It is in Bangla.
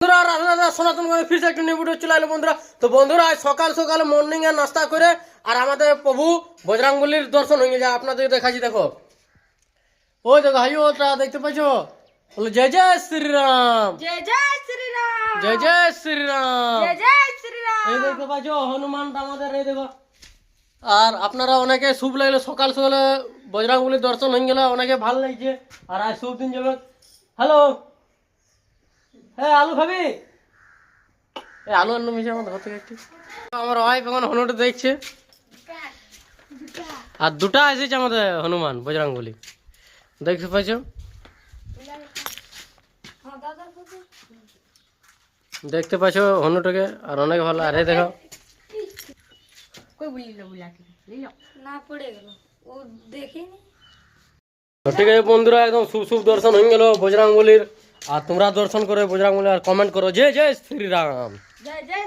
বন্ধুরা রাধা রাধা সনাতন করে ফিরছে একটা নিউ ভিডিও চলে এলো বন্ধুরা। তো বন্ধুরা আজ সকাল সকাল মর্নিং এ নাস্তা করে আর আমাদের প্রভু বজরংবলীর দর্শন হয়ে যায়। আপনাদের দেখাচ্ছি, দেখো ওই দেখো হাই ওটা দেখতে পাচ্ছ, বলে জয় জয় শ্রীরাম, জয় জয় শ্রীরাম, জয় জয় শ্রীরাম। জয় জয় শ্রীরাম। এই দেখতে পাচ্ছ হনুমানটা আমাদের, এই দেখো। আর আপনারা অনেকে শুভ লাগলো, সকাল সকালে বজরংবলীর দর্শন হয়ে গেল, অনেকে ভালো লাগছে। আর আজ শুভ দিন যাবে। হ্যালো, হ্যাঁ আলু খাবি? এই আলু আলু মিশে আমার ধর থেকে একটু। আমার ওয়াইফ এখন হনুটা দেখছে, আর দুটা এসেছে আমাদের হনুমান বজরংবলী, দেখতে পাইছো? দেখতে পাচ্ছ হনুটাকে, আর অনেক ভালো। আরে দেখো কই বলিল বুলাকে না পড়ে গেল, ও দেখেনি। তো ঠিক আছে বন্ধুরা, একদম শুভ শুভ দর্শন হয়ে গেল বজরংবলীর। আর তোমরা দর্শন করো বজরংবলী, আর কমেন্ট করো জয় জয় শ্রীরাম। জয় জয়